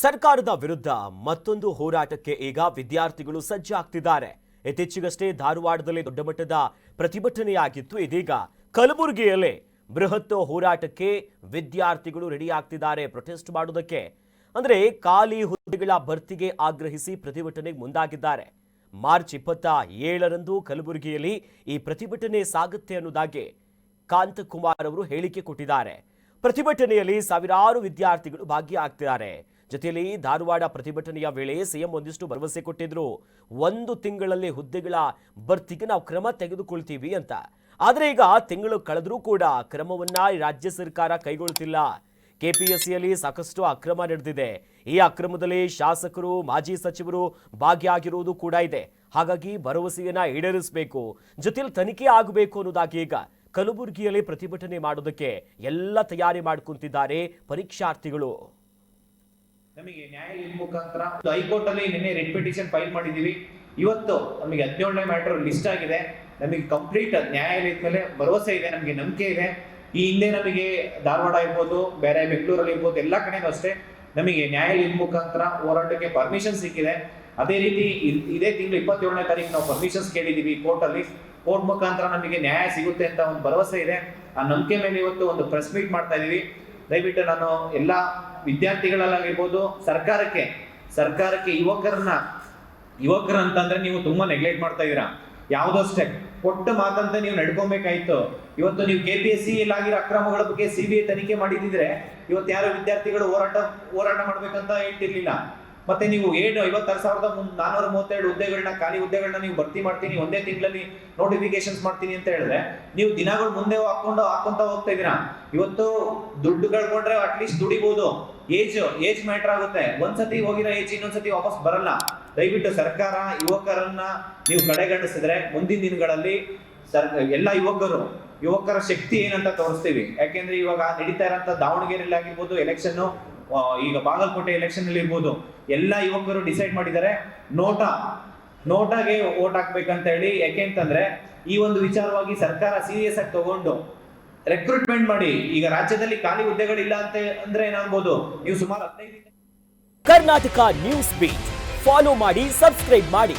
ಸರ್ಕಾರದ ವಿರುದ್ಧ ಮತ್ತೊಂದು ಹೋರಾಟಕ್ಕೆ ಈಗ ವಿದ್ಯಾರ್ಥಿಗಳು ಸಜ್ಜಾಗ್ತಿದ್ದಾರೆ. ಇತ್ತೀಚೆಗಷ್ಟೇ ಧಾರವಾಡದಲ್ಲಿ ದೊಡ್ಡ ಮಟ್ಟದ ಪ್ರತಿಭಟನೆಯಾಗಿತ್ತು. ಇದೀಗ ಕಲಬುರಗಿಯಲ್ಲಿ ಬೃಹತ್ ಹೋರಾಟಕ್ಕೆ ವಿದ್ಯಾರ್ಥಿಗಳು ರೆಡಿ ಆಗ್ತಿದ್ದಾರೆ ಪ್ರೊಟೆಸ್ಟ್ ಮಾಡೋದಕ್ಕೆ. ಅಂದ್ರೆ ಖಾಲಿ ಹುದ್ದೆಗಳ ಭರ್ತಿಗೆ ಆಗ್ರಹಿಸಿ ಪ್ರತಿಭಟನೆಗೆ ಮುಂದಾಗಿದ್ದಾರೆ. ಮಾರ್ಚ್ 27ರಂದು ಕಲಬುರಗಿಯಲ್ಲಿ ಈ ಪ್ರತಿಭಟನೆ ಸಾಗುತ್ತೆ ಅನ್ನೋದಾಗಿ ಕಾಂತಕುಮಾರ್ ಅವರು ಹೇಳಿಕೆ ಕೊಟ್ಟಿದ್ದಾರೆ. ಪ್ರತಿಭಟನೆಯಲ್ಲಿ ಸಾವಿರಾರು ವಿದ್ಯಾರ್ಥಿಗಳು ಭಾಗಿಯಾಗ್ತಿದ್ದಾರೆ. ಜೊತೆಯಲ್ಲಿ ಧಾರವಾಡ ಪ್ರತಿಭಟನೆಯ ವೇಳೆ ಸಿಎಂ ಒಂದಿಷ್ಟು ಭರವಸೆ ಕೊಟ್ಟಿದ್ರು. 1 ತಿಂಗಳಲ್ಲಿ ಹುದ್ದೆಗಳ ಭರ್ತಿಗೆ ನಾವು ಕ್ರಮ ತೆಗೆದುಕೊಳ್ತೀವಿ ಅಂತ. ಆದರೆ ಈಗ ತಿಂಗಳು ಕಳೆದರೂ ಕೂಡ ಕ್ರಮವನ್ನ ರಾಜ್ಯ ಸರ್ಕಾರ ಕೈಗೊಳ್ಳುತ್ತಿಲ್ಲ. ಕೆಪಿಎಸ್ಸಿಯಲ್ಲಿ ಸಾಕಷ್ಟು ಅಕ್ರಮ ನಡೆದಿದೆ. ಈ ಅಕ್ರಮದಲ್ಲಿ ಶಾಸಕರು, ಮಾಜಿ ಸಚಿವರು ಭಾಗಿಯಾಗಿರುವುದು ಕೂಡ ಇದೆ. ಹಾಗಾಗಿ ಭರವಸೆಯನ್ನ ಈಡೇರಿಸಬೇಕು, ಜೊತೆಯಲ್ಲಿ ತನಿಖೆ ಆಗಬೇಕು ಅನ್ನೋದಾಗಿ ಈಗ ಕಲಬುರಗಿಯಲ್ಲಿ ಪ್ರತಿಭಟನೆ ಮಾಡೋದಕ್ಕೆ ಎಲ್ಲ ತಯಾರಿ ಮಾಡ್ಕೊಂತಿದ್ದಾರೆ ಪರೀಕ್ಷಾರ್ಥಿಗಳು. ನಮಗೆ ನ್ಯಾಯಾಲಯದ ಮುಖಾಂತರ ಹೈಕೋರ್ಟ್ ಅಲ್ಲಿ ನಿನ್ನೆ ರಿಟ್ ಪಿಟಿಷನ್ ಫೈಲ್ ಮಾಡಿದೀವಿ. ಇವತ್ತು ನಮಗೆ 17ನೇ ಮ್ಯಾಟರ್ ಲಿಸ್ಟ್ ಆಗಿದೆ. ನಮಗೆ ಕಂಪ್ಲೀಟ್ ನ್ಯಾಯಾಲಯದ ಮೇಲೆ ಭರವಸೆ ಇದೆ, ನಮಗೆ ನಂಬಿಕೆ ಇದೆ. ಈ ಹಿಂದೆ ನಮಗೆ ಧಾರವಾಡ ಇರ್ಬೋದು, ಬೇರೆ ಬೆಂಗಳೂರಲ್ಲಿ ಇರ್ಬೋದು, ಎಲ್ಲ ಕಡೆನೂ ಅಷ್ಟೇ ನಮಗೆ ನ್ಯಾಯಾಲಯದ ಮುಖಾಂತರ ಹೋರಾಟಕ್ಕೆ ಪರ್ಮಿಷನ್ ಸಿಕ್ಕಿದೆ. ಅದೇ ರೀತಿ ಇದೇ ತಿಂಗಳು 27ನೇ ತಾರೀಕು ನಾವು ಪರ್ಮಿಷನ್ಸ್ ಕೇಳಿದೀವಿ ಕೋರ್ಟ್ ಅಲ್ಲಿ. ಕೋರ್ಟ್ ಮುಖಾಂತರ ನಮಗೆ ನ್ಯಾಯ ಸಿಗುತ್ತೆ ಅಂತ ಒಂದು ಭರವಸೆ ಇದೆ. ಆ ನಂಬಿಕೆ ಮೇಲೆ ಇವತ್ತು ಒಂದು ಪ್ರೆಸ್ ಮೀಟ್ ಮಾಡ್ತಾ ಇದೀವಿ. ದಯವಿಟ್ಟು ನಾನು ಎಲ್ಲ ವಿದ್ಯಾರ್ಥಿಗಳಲ್ಲಾಗಿರ್ಬೋದು, ಸರ್ಕಾರಕ್ಕೆ ಯುವಕರ ಅಂತಂದ್ರೆ ನೀವು ತುಂಬಾ ನೆಗ್ಲೆಕ್ಟ್ ಮಾಡ್ತಾ ಇದೀರಾ. ಯಾವುದೋ ಸ್ಟೆಪ್ ಕೊಟ್ಟ ಮಾತಂತ ನೀವು ನಡ್ಕೊಬೇಕಾಯ್ತು. ಇವತ್ತು ನೀವು KPSC ಆಗಿರೋ ಅಕ್ರಮಗಳ ಬಗ್ಗೆ CBI ತನಿಖೆ ಮಾಡಿದ್ರೆ ಇವತ್ತು ಯಾರು ವಿದ್ಯಾರ್ಥಿಗಳು ಹೋರಾಟ ಮಾಡ್ಬೇಕಂತ ಹೇಳ್ತಿರ್ಲಿಲ್ಲ. ಮತ್ತೆ ನೀವು 56,432 ಹುದ್ದೆಗಳನ್ನ, ಖಾಲಿ ಹುದ್ದೆಗಳನ್ನ ನೀವು ಭರ್ತಿ ಮಾಡ್ತೀನಿ, ಒಂದೇ ತಿಂಗಳಲ್ಲಿ ನೋಟಿಫಿಕೇಶನ್ಸ್ ಮಾಡ್ತೀನಿ ಅಂತ ಹೇಳಿದ್ರೆ ನೀವು ದಿನಗಳು ಮುಂದೆ ಹಾಕೊಂತ ಹೋಗ್ತಾ ಇದೀರಾ. ಇವತ್ತು ದುಡ್ಡುಗಳು ಕೊಂಡ್ರೆ ಅಟ್ಲೀಸ್ಟ್ ದುಡಿಬಹುದು. ಏಜ್ ಮ್ಯಾಟರ್ ಆಗುತ್ತೆ. ಒಂದ್ಸತಿ ಹೋಗಿರೋ ಏಜ್ ಇನ್ನೊಂದ್ಸತಿ ವಾಪಸ್ ಬರಲ್ಲ. ದಯವಿಟ್ಟು ಸರ್ಕಾರ ಯುವಕರನ್ನ ನೀವು ಕಡೆಗಣಿಸಿದ್ರೆ ಮುಂದಿನ ದಿನಗಳಲ್ಲಿ ಎಲ್ಲ ಯುವಕರ ಶಕ್ತಿ ಏನಂತ ತೋರಿಸ್ತೀವಿ. ಯಾಕೆಂದ್ರೆ ಇವಾಗ ನಡೀತಾ ಇರೋಂಥ ದಾವಣಗೆರೆಯಲ್ಲಿ ಆಗಿರ್ಬೋದು ಎಲೆಕ್ಷನ್, ಈಗ ಬಾಗಲಕೋಟೆ ಎಲೆಕ್ಷನ್ ಅಲ್ಲಿ ಇರ್ಬೋದು, ಎಲ್ಲ ಯುವಕರು ಡಿಸೈಡ್ ಮಾಡಿದ್ದಾರೆ ನೋಟಾಗೆ ವೋಟ್ ಹಾಕ್ಬೇಕಂತ ಹೇಳಿ. ಯಾಕೆಂತಂದ್ರೆ ಈ ಒಂದು ವಿಚಾರವಾಗಿ ಸರ್ಕಾರ ಸೀರಿಯಸ್ ಆಗಿ ತಗೊಂಡು ರೆಕ್ರೂಟ್ಮೆಂಟ್ ಮಾಡಿ. ಈಗ ರಾಜ್ಯದಲ್ಲಿ ಖಾಲಿ ಹುದ್ದೆಗಳಿಲ್ಲ ಅಂತ ಅಂದ್ರೆ ಏನಾಗ್ಬೋದು, ನೀವು ಸುಮಾರು 15 ಕರ್ನಾಟಕ ನ್ಯೂಸ್ ಬೀಟ್ ಫಾಲೋ ಮಾಡಿ, ಸಬ್ಸ್ಕ್ರೈಬ್ ಮಾಡಿ.